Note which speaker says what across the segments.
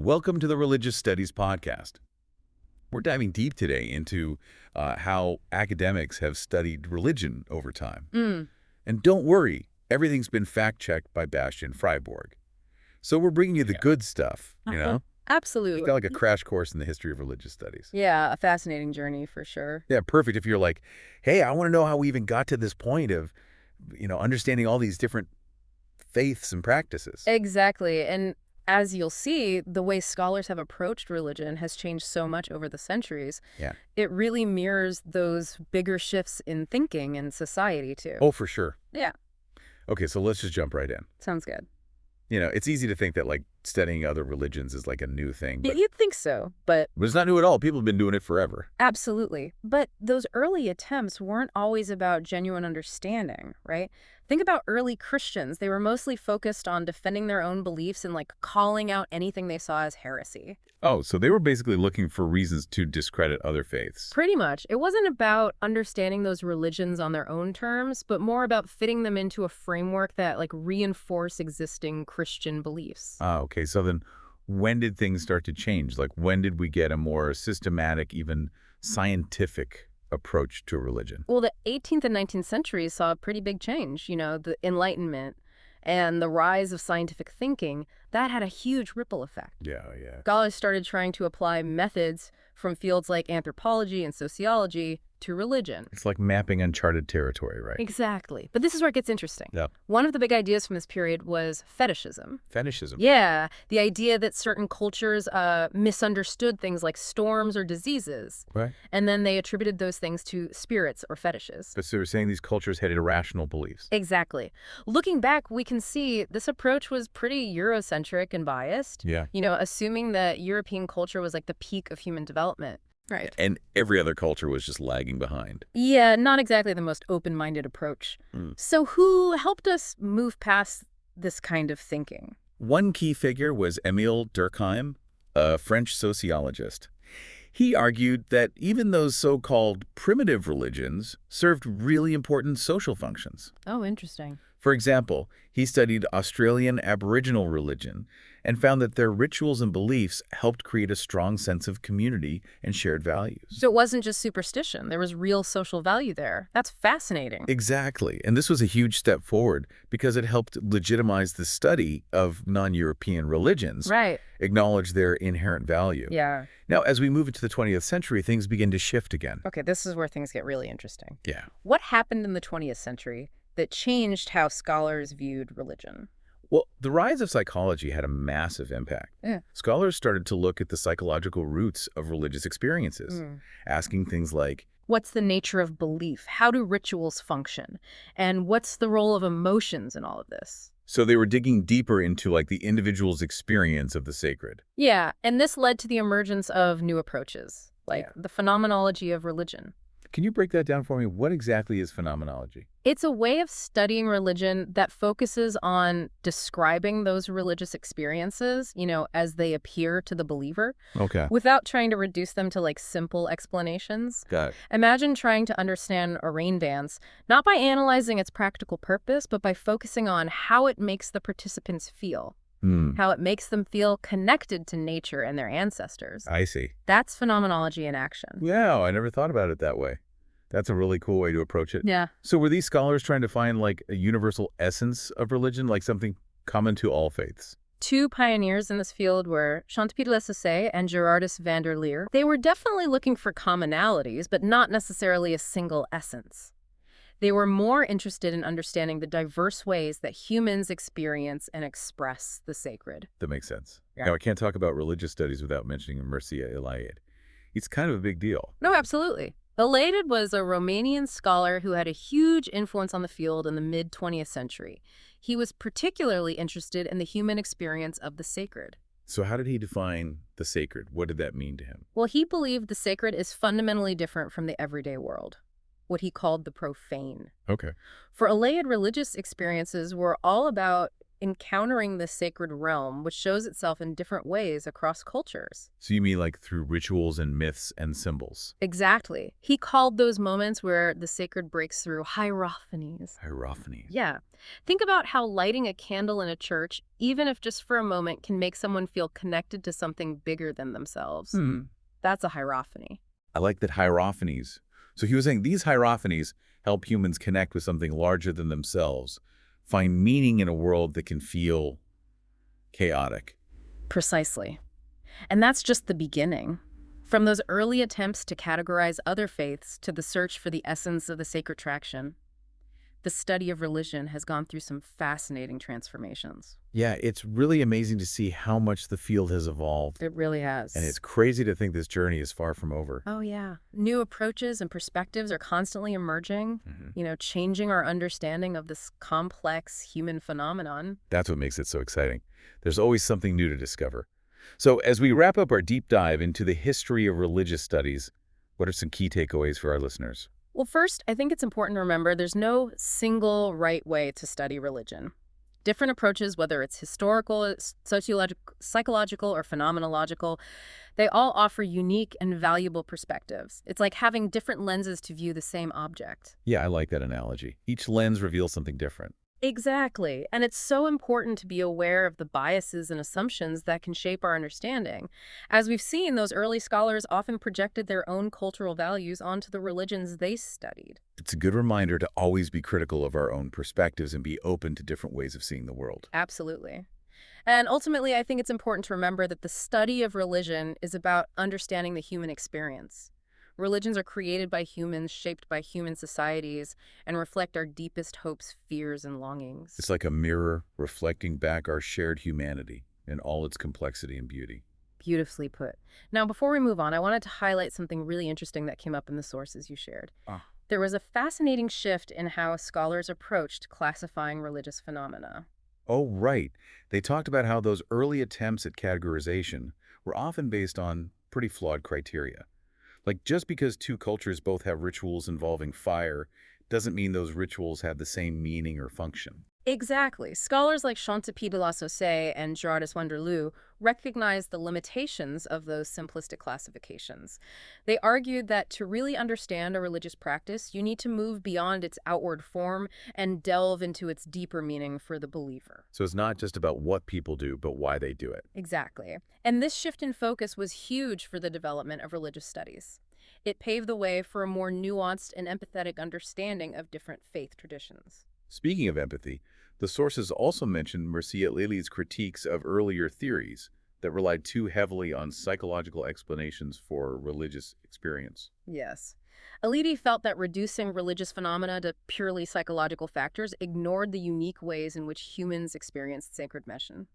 Speaker 1: Welcome to the Religious Studies Podcast. We're diving deep today into how academics have studied religion over time. And don't worry, everything's been fact-checked by Bastian Freiburg. So we're bringing you the good stuff, you know?
Speaker 2: Absolutely.
Speaker 1: It's got like a crash course in the history of religious studies.
Speaker 2: Yeah, a fascinating journey for sure.
Speaker 1: Yeah, perfect if you're like, hey, I want to know how we even got to this point of, understanding all these different faiths and practices.
Speaker 2: Exactly. And as you'll see, the way scholars have approached religion has changed so much over the centuries.
Speaker 1: Yeah.
Speaker 2: It really mirrors those bigger shifts in thinking and society, too.
Speaker 1: Oh, for sure.
Speaker 2: Yeah,
Speaker 1: Okay, so let's just jump right in.
Speaker 2: sounds good.
Speaker 1: It's easy to think that like studying other religions is like a new thing, but
Speaker 2: You'd think so, but
Speaker 1: it's not new at all. People have been doing it forever.
Speaker 2: absolutely. But those early attempts weren't always about genuine understanding, right? Think about early Christians. They were mostly focused on defending their own beliefs and like calling out anything they saw as heresy.
Speaker 1: Oh, so they were basically looking for reasons to discredit other faiths.
Speaker 2: Pretty much. It wasn't about understanding those religions on their own terms, but more about fitting them into a framework that like reinforce existing Christian beliefs.
Speaker 1: Ah, okay. So then when did things start to change? Like when did we get a more systematic, even scientific approach to religion?
Speaker 2: Well, the 18th and 19th centuries saw a pretty big change, the Enlightenment and the rise of scientific thinking. That had a huge ripple effect.
Speaker 1: Yeah, yeah.
Speaker 2: Scholars started trying to apply methods from fields like anthropology and sociology to religion.
Speaker 1: It's like mapping uncharted territory, right?
Speaker 2: Exactly. But this is where it gets interesting.
Speaker 1: Yeah.
Speaker 2: One of the big ideas from this period was fetishism.
Speaker 1: Fetishism.
Speaker 2: Yeah, the idea that certain cultures misunderstood things like storms or diseases,
Speaker 1: Right.
Speaker 2: and then they attributed those things to spirits or fetishes.
Speaker 1: But so you're saying these cultures had irrational beliefs.
Speaker 2: Exactly. Looking back, we can see this approach was pretty Eurocentric and biased.
Speaker 1: Yeah.
Speaker 2: Assuming that European culture was like the peak of human development. Right.
Speaker 1: And every other culture was just lagging behind.
Speaker 2: Yeah, not exactly the most open-minded approach. So who helped us move past this kind of thinking?
Speaker 1: One key figure was Émile Durkheim, a French sociologist. He argued that even those so-called primitive religions served really important social functions.
Speaker 2: Oh, interesting.
Speaker 1: For example, he studied Australian Aboriginal religion and found that their rituals and beliefs helped create a strong sense of community and shared values.
Speaker 2: So it wasn't just superstition. There was real social value there. That's fascinating.
Speaker 1: Exactly. And this was a huge step forward because it helped legitimize the study of non-European religions,
Speaker 2: Right.
Speaker 1: acknowledge their inherent value.
Speaker 2: Yeah.
Speaker 1: Now, as we move into the 20th century, things begin to shift again.
Speaker 2: Okay, this is where things get really interesting.
Speaker 1: Yeah.
Speaker 2: What happened in the 20th century that changed how scholars viewed religion?
Speaker 1: Well, the rise of psychology had a massive impact.
Speaker 2: Yeah.
Speaker 1: Scholars started to look at the psychological roots of religious experiences, asking things like,
Speaker 2: What's the nature of belief? How do rituals function? And what's the role of emotions in all of this?
Speaker 1: so they were digging deeper into like the individual's experience of the sacred.
Speaker 2: Yeah, and this led to the emergence of new approaches, like the phenomenology of religion.
Speaker 1: Can you break that down for me? What exactly is phenomenology?
Speaker 2: It's a way of studying religion that focuses on describing those religious experiences, as they appear to the believer,
Speaker 1: Okay.
Speaker 2: without trying to reduce them to like simple explanations.
Speaker 1: Got it.
Speaker 2: Imagine trying to understand a rain dance, not by analyzing its practical purpose, but by focusing on how it makes the participants feel, how it makes them feel connected to nature and their ancestors.
Speaker 1: I see.
Speaker 2: That's phenomenology in action.
Speaker 1: Yeah, I never thought about it that way. That's a really cool way to approach it.
Speaker 2: Yeah.
Speaker 1: So were these scholars trying to find like a universal essence of religion, like something common to all faiths?
Speaker 2: Two pioneers in this field were Chantepie de Sausset and Gerardus van der Leer. They were definitely looking for commonalities, but not necessarily a single essence. They were more interested in understanding the diverse ways that humans experience and express the sacred.
Speaker 1: That makes sense.
Speaker 2: Yeah.
Speaker 1: Now, I can't talk about religious studies without mentioning Mircea Eliade. It's kind of a big deal.
Speaker 2: No, absolutely. Eliade was a Romanian scholar who had a huge influence on the field in the mid-20th century. He was particularly interested in the human experience of the sacred.
Speaker 1: So how did he define the sacred? What did that mean to him?
Speaker 2: Well, he believed the sacred is fundamentally different from the everyday world, what he called the profane.
Speaker 1: Okay.
Speaker 2: For Eliade, religious experiences were all about encountering the sacred realm, which shows itself in different ways across cultures.
Speaker 1: So you mean like through rituals and myths and symbols?
Speaker 2: Exactly. He called those moments where the sacred breaks through hierophanies.
Speaker 1: Hierophanies.
Speaker 2: Yeah. Think about how lighting a candle in a church, even if just for a moment, can make someone feel connected to something bigger than themselves. That's a hierophany.
Speaker 1: I like that hierophanies. So he was saying these hierophanies help humans connect with something larger than themselves, find meaning in a world that can feel chaotic.
Speaker 2: Precisely. And that's just the beginning. From those early attempts to categorize other faiths to the search for the essence of the sacred traction, the study of religion has gone through some fascinating transformations.
Speaker 1: Yeah, it's really amazing to see how much the field has evolved.
Speaker 2: It really has.
Speaker 1: And it's crazy to think this journey is far from over.
Speaker 2: Oh, yeah. New approaches and perspectives are constantly emerging, changing our understanding of this complex human phenomenon.
Speaker 1: That's what makes it so exciting. There's always something new to discover. So as we wrap up our deep dive into the history of religious studies, what are some key takeaways for our listeners?
Speaker 2: Well, first, I think it's important to remember there's no single right way to study religion. Different approaches, whether it's historical, sociological, psychological, or phenomenological, they all offer unique and valuable perspectives. It's like having different lenses to view the same object.
Speaker 1: Yeah, I like that analogy. Each lens reveals something different.
Speaker 2: Exactly. And it's so important to be aware of the biases and assumptions that can shape our understanding. As we've seen, those early scholars often projected their own cultural values onto the religions they studied.
Speaker 1: It's a good reminder to always be critical of our own perspectives and be open to different ways of seeing the world.
Speaker 2: Absolutely. And ultimately, I think it's important to remember that the study of religion is about understanding the human experience. Religions are created by humans, shaped by human societies, and reflect our deepest hopes, fears, and longings.
Speaker 1: It's like a mirror reflecting back our shared humanity in all its complexity and beauty.
Speaker 2: Beautifully put. Now, before we move on, I wanted to highlight something really interesting that came up in the sources you shared. There was a fascinating shift in how scholars approached classifying religious phenomena.
Speaker 1: Oh, right. They talked about how those early attempts at categorization were often based on pretty flawed criteria. Like, just because two cultures both have rituals involving fire doesn't mean those rituals have the same meaning or function.
Speaker 2: Exactly. Scholars like Chantepie de la Saussaye and Gerardus Wanderloo recognized the limitations of those simplistic classifications. They argued that to really understand a religious practice, you need to move beyond its outward form and delve into its deeper meaning for the believer.
Speaker 1: So it's not just about what people do, but why they do it.
Speaker 2: Exactly. And this shift in focus was huge for the development of religious studies. It paved the way for a more nuanced and empathetic understanding of different faith traditions.
Speaker 1: Speaking of empathy, the sources also mentioned Mircea Eliade's critiques of earlier theories that relied too heavily on psychological explanations for religious experience.
Speaker 2: Yes. Eliade felt that reducing religious phenomena to purely psychological factors ignored the unique ways in which humans experienced sacred mission.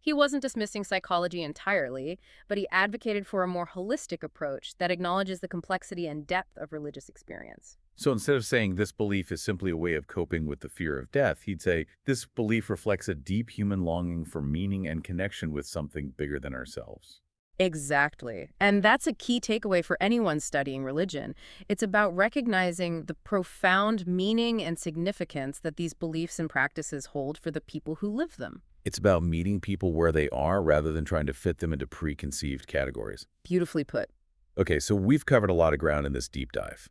Speaker 2: He wasn't dismissing psychology entirely, but he advocated for a more holistic approach that acknowledges the complexity and depth of religious experience.
Speaker 1: So instead of saying this belief is simply a way of coping with the fear of death, he'd say this belief reflects a deep human longing for meaning and connection with something bigger than ourselves.
Speaker 2: Exactly. And that's a key takeaway for anyone studying religion. It's about recognizing the profound meaning and significance that these beliefs and practices hold for the people who live them.
Speaker 1: It's about meeting people where they are rather than trying to fit them into preconceived categories.
Speaker 2: Beautifully put.
Speaker 1: Okay, so we've covered a lot of ground in this deep dive.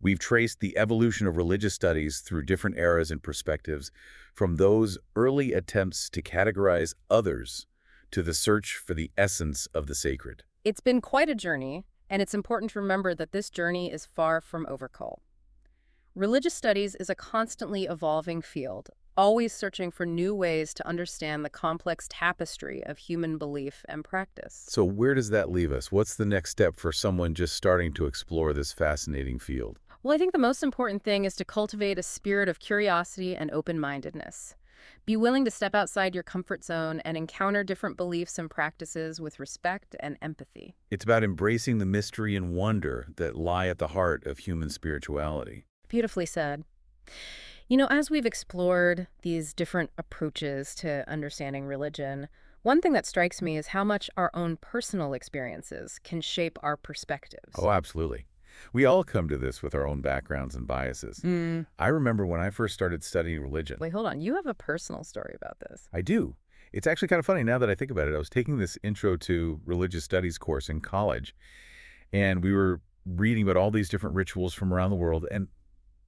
Speaker 1: We've traced the evolution of religious studies through different eras and perspectives, from those early attempts to categorize others to the search for the essence of the sacred.
Speaker 2: It's been quite a journey, and it's important to remember that this journey is far from overcall. Religious studies is a constantly evolving field, always searching for new ways to understand the complex tapestry of human belief and practice.
Speaker 1: So where does that leave us? What's the next step for someone just starting to explore this fascinating field?
Speaker 2: Well, I think the most important thing is to cultivate a spirit of curiosity and open-mindedness. Be willing to step outside your comfort zone and encounter different beliefs and practices with respect and empathy.
Speaker 1: It's about embracing the mystery and wonder that lie at the heart of human spirituality.
Speaker 2: Beautifully said. As we've explored these different approaches to understanding religion, one thing that strikes me is how much our own personal experiences can shape our perspectives.
Speaker 1: Oh, absolutely. We all come to this with our own backgrounds and biases.
Speaker 2: Mm.
Speaker 1: I remember when I first started studying religion.
Speaker 2: Wait, hold on. You have a personal story about this.
Speaker 1: I do. It's actually kind of funny now that I think about it. I was taking this Intro to Religious Studies course in college, and we were reading about all these different rituals from around the world. And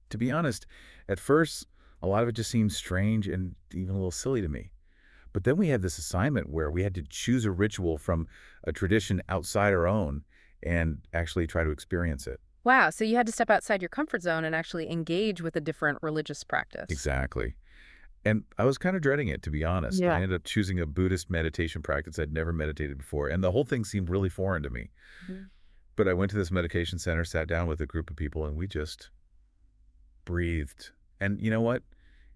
Speaker 1: to be honest, at first, a lot of it just seemed strange and even a little silly to me. But then we had this assignment where we had to choose a ritual from a tradition outside our own and actually try to experience it.
Speaker 2: Wow, so you had to step outside your comfort zone and actually engage with a different religious practice.
Speaker 1: Exactly. And I was kind of dreading it, to be honest.
Speaker 2: Yeah.
Speaker 1: I ended up choosing a Buddhist meditation practice I'd never meditated before, and the whole thing seemed really foreign to me.
Speaker 2: Mhm.
Speaker 1: But I went to this meditation center, sat down with a group of people, and we just breathed. And you know what?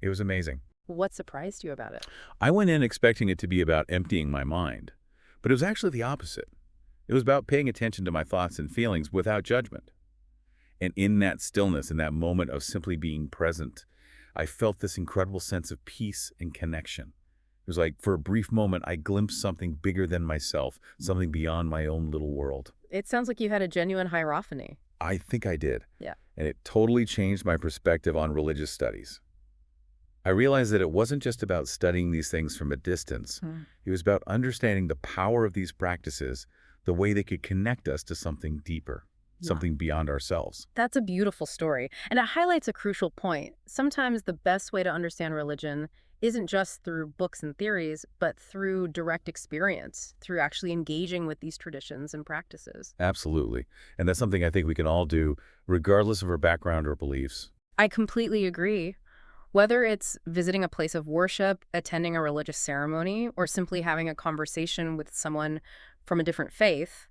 Speaker 1: It was amazing.
Speaker 2: What surprised you about it?
Speaker 1: I went in expecting it to be about emptying my mind, but it was actually the opposite. It was about paying attention to my thoughts and feelings without judgment. And in that stillness, in that moment of simply being present, I felt this incredible sense of peace and connection. It was like, for a brief moment, I glimpsed something bigger than myself, something beyond my own little world.
Speaker 2: It sounds like you had a genuine hierophany.
Speaker 1: I think I did.
Speaker 2: Yeah.
Speaker 1: And it totally changed my perspective on religious studies. I realized that it wasn't just about studying these things from a distance. It was about understanding the power of these practices, the way they could connect us to something deeper, something beyond ourselves.
Speaker 2: That's a beautiful story, and it highlights a crucial point. Sometimes the best way to understand religion isn't just through books and theories, but through direct experience, through actually engaging with these traditions and practices.
Speaker 1: Absolutely. And that's something I think we can all do, regardless of our background or beliefs.
Speaker 2: I completely agree. Whether it's visiting a place of worship, attending a religious ceremony, or simply having a conversation with someone from a different faith,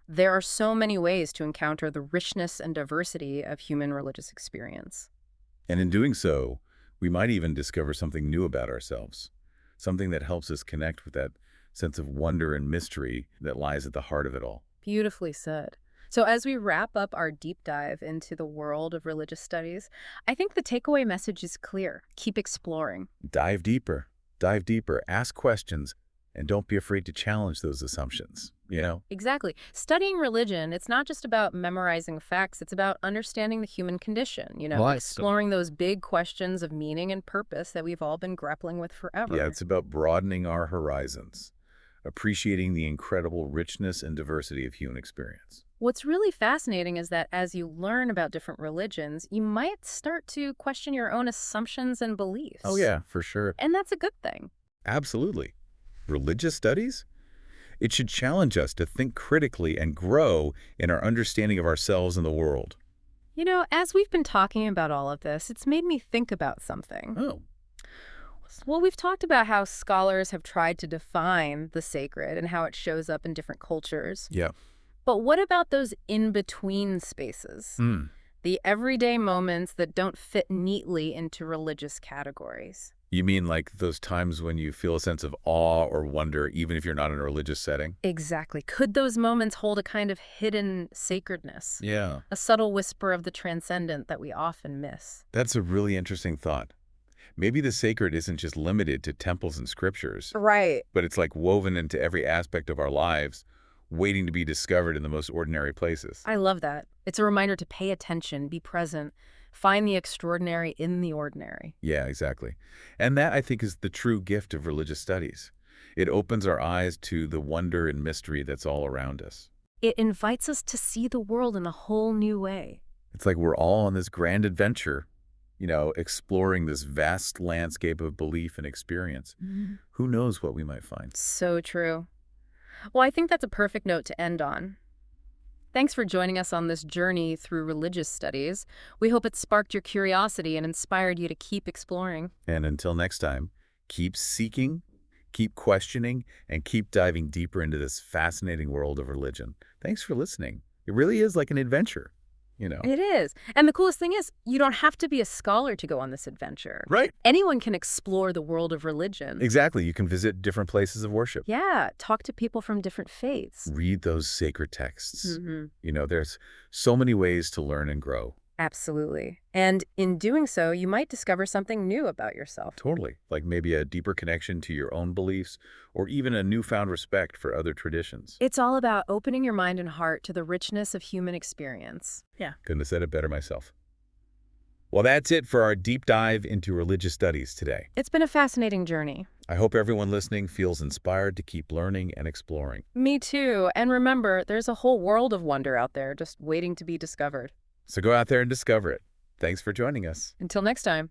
Speaker 2: there are so many ways to encounter the richness and diversity of human religious experience.
Speaker 1: And in doing so, we might even discover something new about ourselves, something that helps us connect with that sense of wonder and mystery that lies at the heart of it all.
Speaker 2: Beautifully said. So as we wrap up our deep dive into the world of religious studies, I think the takeaway message is clear. Keep exploring.
Speaker 1: Dive deeper, ask questions, and don't be afraid to challenge those assumptions,
Speaker 2: Exactly. Studying religion, it's not just about memorizing facts, it's about understanding the human condition,
Speaker 1: Right.
Speaker 2: exploring those big questions of meaning and purpose that we've all been grappling with forever.
Speaker 1: Yeah, it's about broadening our horizons, appreciating the incredible richness and diversity of human experience.
Speaker 2: What's really fascinating is that as you learn about different religions, you might start to question your own assumptions and beliefs.
Speaker 1: Oh yeah, for sure.
Speaker 2: And that's a good thing.
Speaker 1: Absolutely. Religious studies? It should challenge us to think critically and grow in our understanding of ourselves and the world.
Speaker 2: As we've been talking about all of this, it's made me think about something.
Speaker 1: Oh,
Speaker 2: Well, we've talked about how scholars have tried to define the sacred and how it shows up in different cultures.
Speaker 1: yeah.
Speaker 2: But what about those in-between spaces? The everyday moments that don't fit neatly into religious categories?
Speaker 1: You mean like those times when you feel a sense of awe or wonder, even if you're not in a religious setting?
Speaker 2: Exactly. Could those moments hold a kind of hidden sacredness?
Speaker 1: Yeah.
Speaker 2: A subtle whisper of the transcendent that we often miss?
Speaker 1: That's a really interesting thought. Maybe the sacred isn't just limited to temples and scriptures,
Speaker 2: Right.
Speaker 1: but it's like woven into every aspect of our lives, waiting to be discovered in the most ordinary places.
Speaker 2: I love that. It's a reminder to pay attention, be present, find the extraordinary in the ordinary.
Speaker 1: Yeah, exactly. And that, I think, is the true gift of religious studies. It opens our eyes to the wonder and mystery that's all around us.
Speaker 2: It invites us to see the world in a whole new way.
Speaker 1: It's like we're all on this grand adventure, exploring this vast landscape of belief and experience. Who knows what we might find?
Speaker 2: So true. Well, I think that's a perfect note to end on. Thanks for joining us on this journey through religious studies. We hope it sparked your curiosity and inspired you to keep exploring.
Speaker 1: And until next time, keep seeking, keep questioning, and keep diving deeper into this fascinating world of religion. Thanks for listening. It really is like an adventure.
Speaker 2: It is. And the coolest thing is, you don't have to be a scholar to go on this adventure.
Speaker 1: Right.
Speaker 2: Anyone can explore the world of religion.
Speaker 1: Exactly. You can visit different places of worship.
Speaker 2: Yeah, talk to people from different faiths.
Speaker 1: Read those sacred texts. There's so many ways to learn and grow.
Speaker 2: Absolutely. And in doing so, you might discover something new about yourself.
Speaker 1: Totally. Like maybe a deeper connection to your own beliefs or even a newfound respect for other traditions.
Speaker 2: It's all about opening your mind and heart to the richness of human experience. Yeah.
Speaker 1: Couldn't have said it better myself. Well, that's it for our deep dive into religious studies today.
Speaker 2: It's been a fascinating journey.
Speaker 1: I hope everyone listening feels inspired to keep learning and exploring.
Speaker 2: Me too. And remember, there's a whole world of wonder out there just waiting to be discovered.
Speaker 1: So go out there and discover it. Thanks for joining us.
Speaker 2: Until next time.